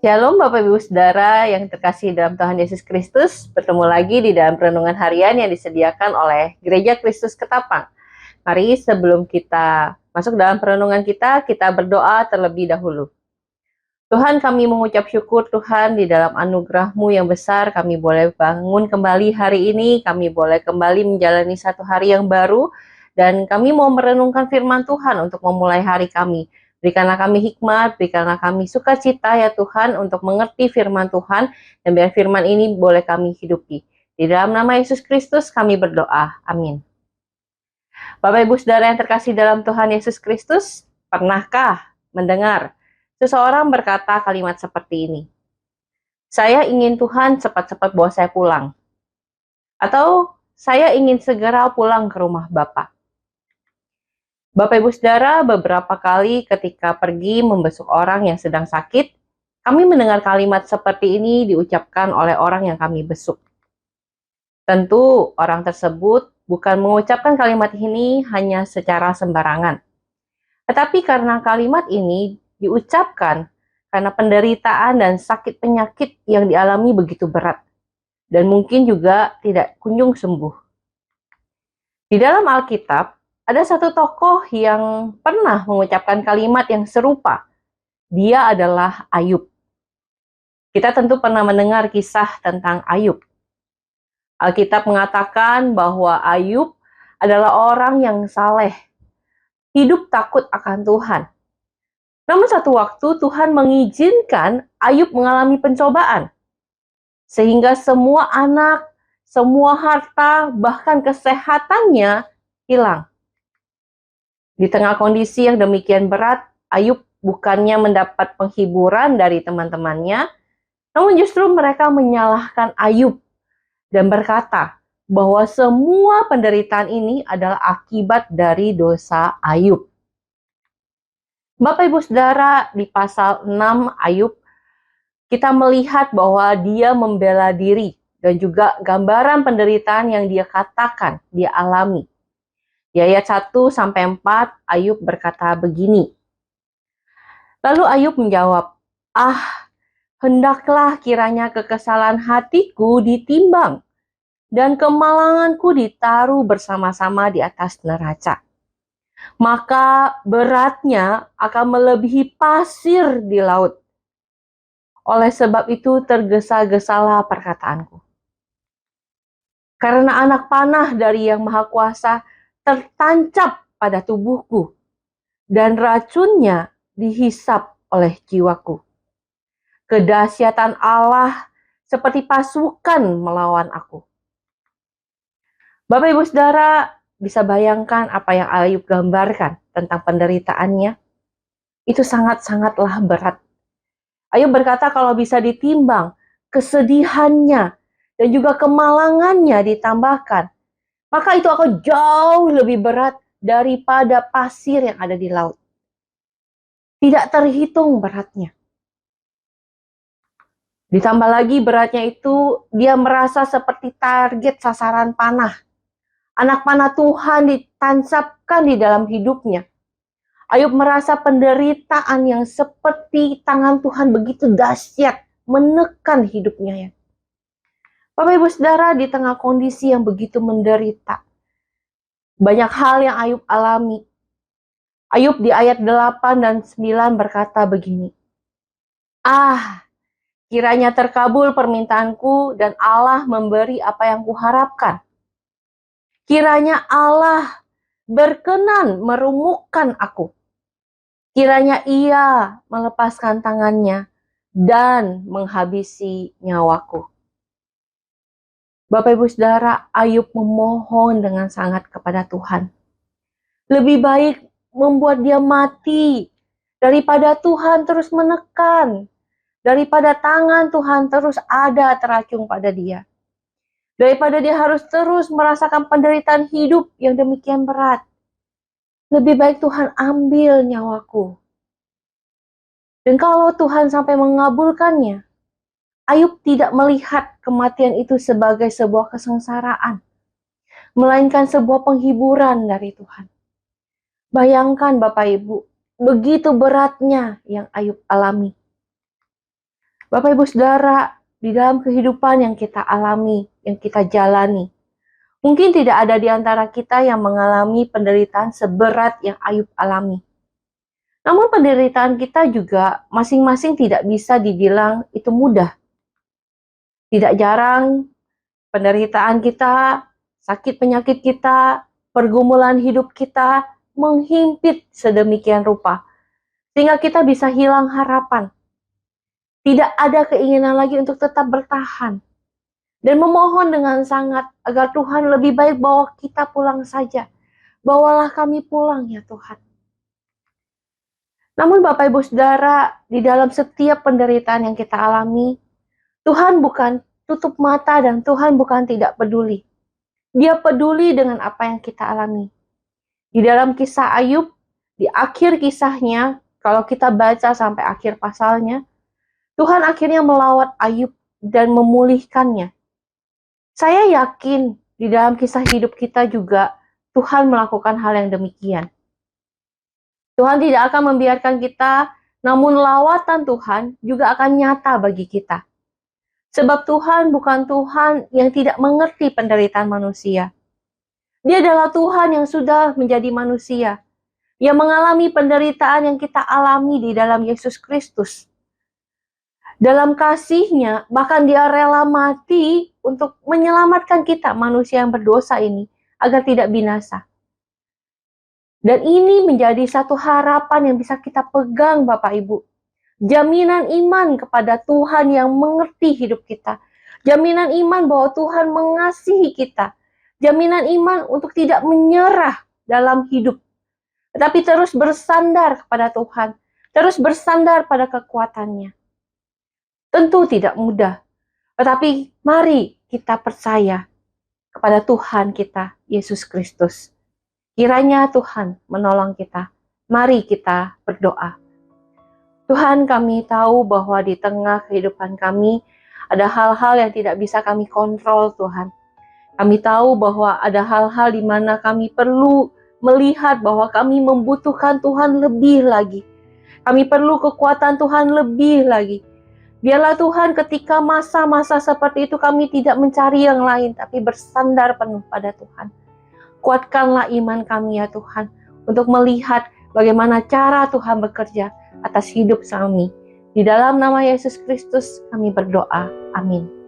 Shalom Bapak Ibu Saudara yang terkasih dalam Tuhan Yesus Kristus. Bertemu lagi di dalam renungan harian yang disediakan oleh Gereja Kristus Ketapang. Mari sebelum kita masuk dalam renungan kita berdoa terlebih dahulu. Tuhan, kami mengucap syukur Tuhan di dalam anugerah-Mu yang besar. Kami boleh bangun kembali hari ini, kami boleh kembali menjalani satu hari yang baru, dan kami mau merenungkan firman Tuhan untuk memulai hari kami. Berikanlah kami hikmat, berikanlah kami sukacita ya Tuhan untuk mengerti firman Tuhan, dan biar firman ini boleh kami hidupi. Di dalam nama Yesus Kristus kami berdoa. Amin. Bapak Ibu Saudara yang terkasih dalam Tuhan Yesus Kristus, pernahkah mendengar seseorang berkata kalimat seperti ini? Saya ingin Tuhan cepat-cepat bawa saya pulang. Atau saya ingin segera pulang ke rumah Bapak. Bapak Ibu Saudara, beberapa kali ketika pergi membesuk orang yang sedang sakit, kami mendengar kalimat seperti ini diucapkan oleh orang yang kami besuk. Tentu orang tersebut bukan mengucapkan kalimat ini hanya secara sembarangan. Tetapi karena kalimat ini diucapkan karena penderitaan dan sakit penyakit yang dialami begitu berat. Dan mungkin juga tidak kunjung sembuh. Di dalam Alkitab, ada satu tokoh yang pernah mengucapkan kalimat yang serupa. Dia adalah Ayub. Kita tentu pernah mendengar kisah tentang Ayub. Alkitab mengatakan bahwa Ayub adalah orang yang saleh, hidup takut akan Tuhan. Namun satu waktu Tuhan mengizinkan Ayub mengalami pencobaan. Sehingga semua anak, semua harta, bahkan kesehatannya hilang. Di tengah kondisi yang demikian berat, Ayub bukannya mendapat penghiburan dari teman-temannya, namun justru mereka menyalahkan Ayub dan berkata bahwa semua penderitaan ini adalah akibat dari dosa Ayub. Bapak Ibu Saudara, di pasal 6 Ayub, kita melihat bahwa dia membela diri dan juga gambaran penderitaan yang dia katakan, dia alami. Di ayat 1-4, Ayub berkata begini. Lalu Ayub menjawab, hendaklah kiranya kekesalan hatiku ditimbang, dan kemalanganku ditaruh bersama-sama di atas neraca. Maka beratnya akan melebihi pasir di laut. Oleh sebab itu tergesa-gesalah perkataanku. Karena anak panah dari Yang Maha Kuasa tertancap pada tubuhku, dan racunnya dihisap oleh jiwaku. Kedahsyatan Allah seperti pasukan melawan aku. Bapak Ibu Saudara, bisa bayangkan apa yang Ayub gambarkan tentang penderitaannya? Itu sangat-sangatlah berat. Ayub berkata kalau bisa ditimbang, kesedihannya dan juga kemalangannya ditambahkan, maka itu akan jauh lebih berat daripada pasir yang ada di laut. Tidak terhitung beratnya. Ditambah lagi beratnya itu, dia merasa seperti target sasaran panah. Anak panah Tuhan ditancapkan di dalam hidupnya. Ayub merasa penderitaan yang seperti tangan Tuhan begitu dahsyat menekan hidupnya. Bapak Ibu Saudara, di tengah kondisi yang begitu menderita, banyak hal yang Ayub alami. Ayub di ayat 8 dan 9 berkata begini. Kiranya terkabul permintaanku dan Allah memberi apa yang kuharapkan. Kiranya Allah berkenan merumukkan aku. Kiranya Ia melepaskan tangannya dan menghabisi nyawaku. Bapak Ibu Saudara, Ayub memohon dengan sangat kepada Tuhan. Lebih baik membuat dia mati daripada Tuhan terus menekan. Daripada tangan Tuhan terus ada teracung pada dia. Daripada dia harus terus merasakan penderitaan hidup yang demikian berat. Lebih baik Tuhan ambil nyawaku. Dan kalau Tuhan sampai mengabulkannya, Ayub tidak melihat kematian itu sebagai sebuah kesengsaraan, melainkan sebuah penghiburan dari Tuhan. Bayangkan Bapak Ibu, begitu beratnya yang Ayub alami. Bapak Ibu Saudara, di dalam kehidupan yang kita alami, yang kita jalani, mungkin tidak ada di antara kita yang mengalami penderitaan seberat yang Ayub alami. Namun penderitaan kita juga masing-masing tidak bisa dibilang itu mudah. Tidak jarang penderitaan kita, sakit penyakit kita, pergumulan hidup kita menghimpit sedemikian rupa, sehingga kita bisa hilang harapan. Tidak ada keinginan lagi untuk tetap bertahan. Dan memohon dengan sangat agar Tuhan lebih baik bawa kita pulang saja. Bawalah kami pulang ya Tuhan. Namun Bapak Ibu Saudara, di dalam setiap penderitaan yang kita alami, Tuhan bukan tutup mata dan Tuhan bukan tidak peduli. Dia peduli dengan apa yang kita alami. Di dalam kisah Ayub, di akhir kisahnya, kalau kita baca sampai akhir pasalnya, Tuhan akhirnya melawat Ayub dan memulihkannya. Saya yakin di dalam kisah hidup kita juga Tuhan melakukan hal yang demikian. Tuhan tidak akan membiarkan kita, namun lawatan Tuhan juga akan nyata bagi kita. Sebab Tuhan bukan Tuhan yang tidak mengerti penderitaan manusia. Dia adalah Tuhan yang sudah menjadi manusia, yang mengalami penderitaan yang kita alami di dalam Yesus Kristus. Dalam kasih-Nya, bahkan Dia rela mati untuk menyelamatkan kita, manusia yang berdosa ini, agar tidak binasa. Dan ini menjadi satu harapan yang bisa kita pegang Bapak Ibu. Jaminan iman kepada Tuhan yang mengerti hidup kita. Jaminan iman bahwa Tuhan mengasihi kita. Jaminan iman untuk tidak menyerah dalam hidup. Tetapi terus bersandar kepada Tuhan. Terus bersandar pada kekuatan-Nya. Tentu tidak mudah. Tetapi mari kita percaya kepada Tuhan kita, Yesus Kristus. Kiranya Tuhan menolong kita. Mari kita berdoa. Tuhan, kami tahu bahwa di tengah kehidupan kami ada hal-hal yang tidak bisa kami kontrol, Tuhan. Kami tahu bahwa ada hal-hal di mana kami perlu melihat bahwa kami membutuhkan Tuhan lebih lagi. Kami perlu kekuatan Tuhan lebih lagi. Biarlah Tuhan ketika masa-masa seperti itu kami tidak mencari yang lain, tapi bersandar penuh pada Tuhan. Kuatkanlah iman kami ya Tuhan, untuk melihat bagaimana cara Tuhan bekerja atas hidup kami. Di dalam nama Yesus Kristus kami berdoa. Amin.